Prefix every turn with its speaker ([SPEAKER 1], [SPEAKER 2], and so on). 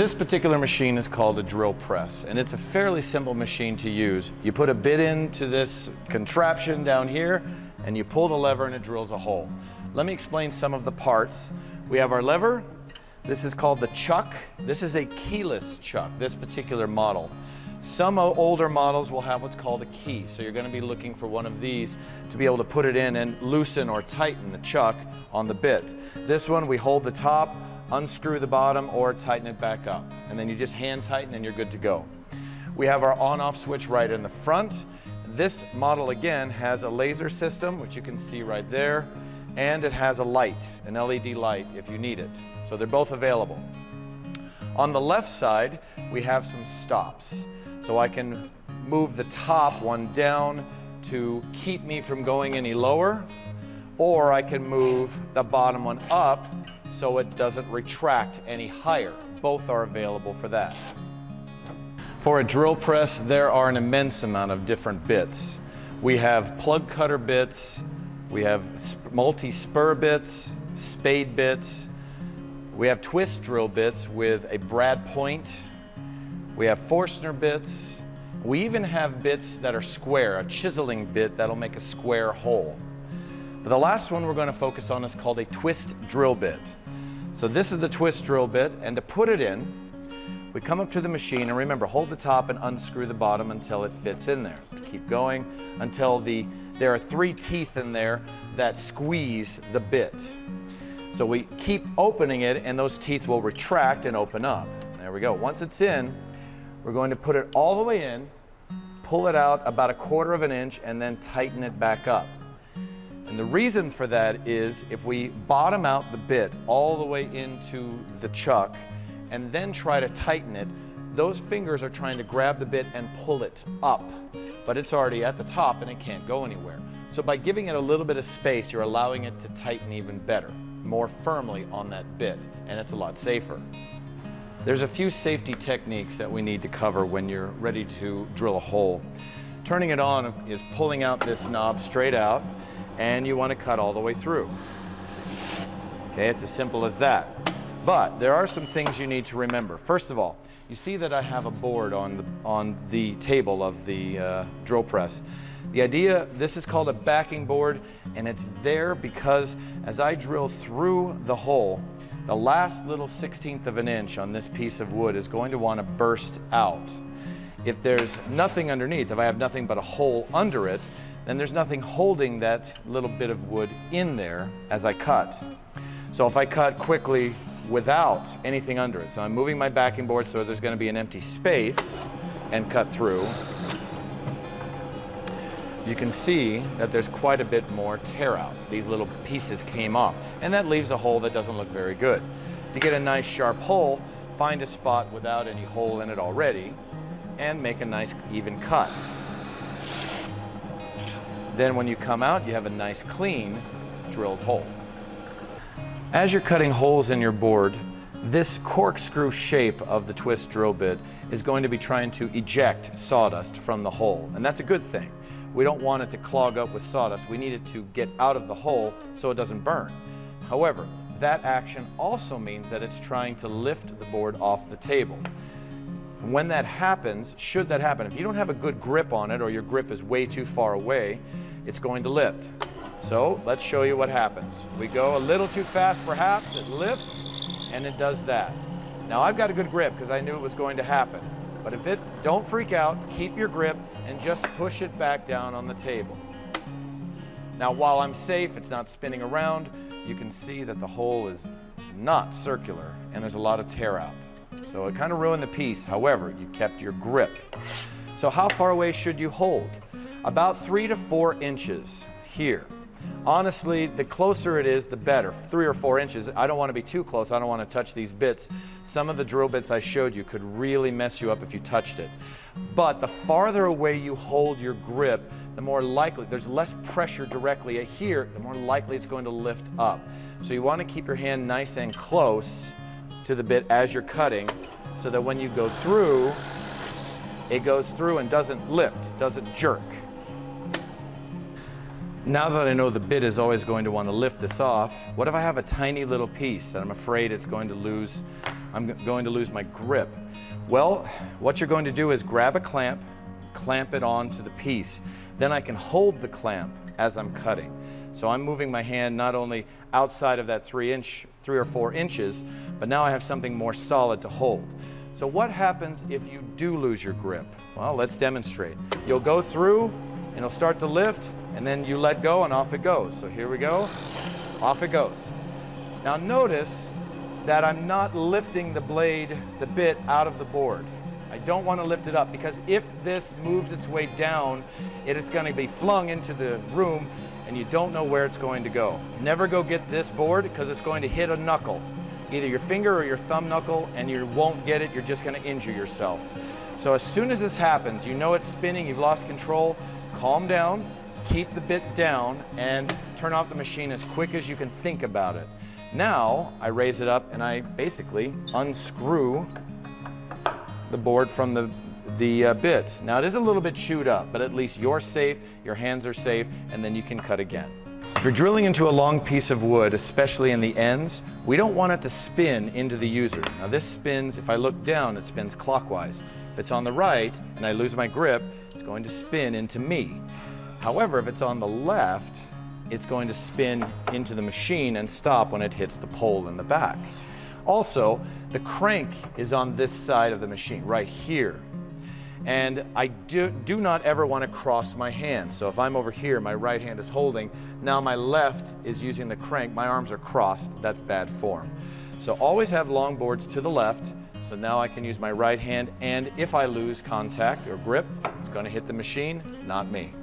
[SPEAKER 1] This particular machine is called a drill press, and it's a fairly simple machine to use. You put a bit into this contraption down here, and you pull the lever and it drills a hole. Let me explain some of the parts. We have our lever. This is called the chuck. This is a keyless chuck, this particular model. Some older models will have what's called a key, so you're going to be looking for one of these to be able to put it in and loosen or tighten the chuck on the bit. This one, we hold the top, unscrew the bottom, or tighten it back up, and then you just hand tighten and you're good to go. We have our on-off switch right in the front. This model again has a laser system, which you can see right there, and it has a light, an LED light if you need it. So they're both available. On the left side, we have some stops. So I can move the top one down to keep me from going any lower, or I can move the bottom one up so it doesn't retract any higher. Both are available for that. For a drill press, there are an immense amount of different bits. We have plug cutter bits, we have multi-spur bits, spade bits, we have twist drill bits with a brad point, we have Forstner bits, we even have bits that are square, a chiseling bit that'll make a square hole. The last one we're going to focus on is called a twist drill bit. So this is the twist drill bit, and to put it in, we come up to the machine, and remember, hold the top and unscrew the bottom until it fits in there. So keep going until there are 3 teeth in there that squeeze the bit. So we keep opening it, and those teeth will retract and open up. There we go. Once it's in, we're going to put it all the way in, pull it out about 1/4 of an inch, and then tighten it back up. And the reason for that is if we bottom out the bit all the way into the chuck and then try to tighten it, those fingers are trying to grab the bit and pull it up, but it's already at the top and it can't go anywhere. So by giving it a little bit of space, you're allowing it to tighten even better, more firmly on that bit, and it's a lot safer. There's a few safety techniques that we need to cover when you're ready to drill a hole. Turning it on is pulling out this knob straight out, and you want to cut all the way through. Okay, it's as simple as that. But there are some things you need to remember. First of all, you see that I have a board on the table of the drill press. The idea, this is called a backing board, and it's there because as I drill through the hole, the last little 1/16 of an inch on this piece of wood is going to want to burst out. If there's nothing underneath, if I have nothing but a hole under it, then there's nothing holding that little bit of wood in there as I cut. So if I cut quickly without anything under it, so I'm moving my backing board so there's going to be an empty space and cut through, you can see that there's quite a bit more tear out. These little pieces came off, and that leaves a hole that doesn't look very good. To get a nice sharp hole, find a spot without any hole in it already and make a nice even cut. Then when you come out, you have a nice clean drilled hole. As you're cutting holes in your board, this corkscrew shape of the twist drill bit is going to be trying to eject sawdust from the hole, and that's a good thing. We don't want it to clog up with sawdust. We need it to get out of the hole so it doesn't burn. However, that action also means that it's trying to lift the board off the table. When that happens, should that happen, if you don't have a good grip on it or your grip is way too far away, it's going to lift. So let's show you what happens. We go a little too fast perhaps, it lifts, and it does that. Now I've got a good grip because I knew it was going to happen. But if it, don't freak out, keep your grip and just push it back down on the table. Now while I'm safe, it's not spinning around, you can see that the hole is not circular and there's a lot of tear out. So it kind of ruined the piece. However, you kept your grip. So how far away should you hold? About 3 to 4 inches here. Honestly, the closer it is, the better. 3 or 4 inches. I don't want to be too close. I don't want to touch these bits. Some of the drill bits I showed you could really mess you up if you touched it. But the farther away you hold your grip, the more likely, there's less pressure directly here, the more likely it's going to lift up. So you want to keep your hand nice and close to the bit as you're cutting so that when you go through, it goes through and doesn't lift, doesn't jerk. Now that I know the bit is always going to want to lift this off, what if I have a tiny little piece that I'm afraid it's going to lose I'm going to lose my grip. Well, what you're going to do is grab a clamp, clamp it onto the piece. Then I can hold the clamp as I'm cutting. So I'm moving my hand not only outside of that 3 or 4 inches, but now I have something more solid to hold. So what happens if you do lose your grip? Well, let's demonstrate. You'll go through and it'll start to lift, and then you let go and off it goes. So here we go, off it goes. Now notice that I'm not lifting the blade, the bit, out of the board. I don't want to lift it up, because if this moves its way down, it is going to be flung into the room and you don't know where it's going to go. Never go get this board, because it's going to hit a knuckle, either your finger or your thumb knuckle, and you won't get it. You're just going to injure yourself. So as soon as this happens, you know it's spinning, you've lost control, calm down, keep the bit down, and turn off the machine as quick as you can think about it. Now I raise it up and I basically unscrew the board from the bit. Now it is a little bit chewed up, but at least you're safe, your hands are safe, and then you can cut again. If you're drilling into a long piece of wood, especially in the ends, we don't want it to spin into the user. Now this spins, if I look down, it spins clockwise. If it's on the right and I lose my grip, it's going to spin into me. However, if it's on the left, it's going to spin into the machine and stop when it hits the pole in the back. Also, the crank is on this side of the machine, right here. And I do not ever want to cross my hands. So if I'm over here, my right hand is holding, now my left is using the crank, my arms are crossed, that's bad form. So always have long boards to the left, so now I can use my right hand, and if I lose contact or grip, it's going to hit the machine, not me.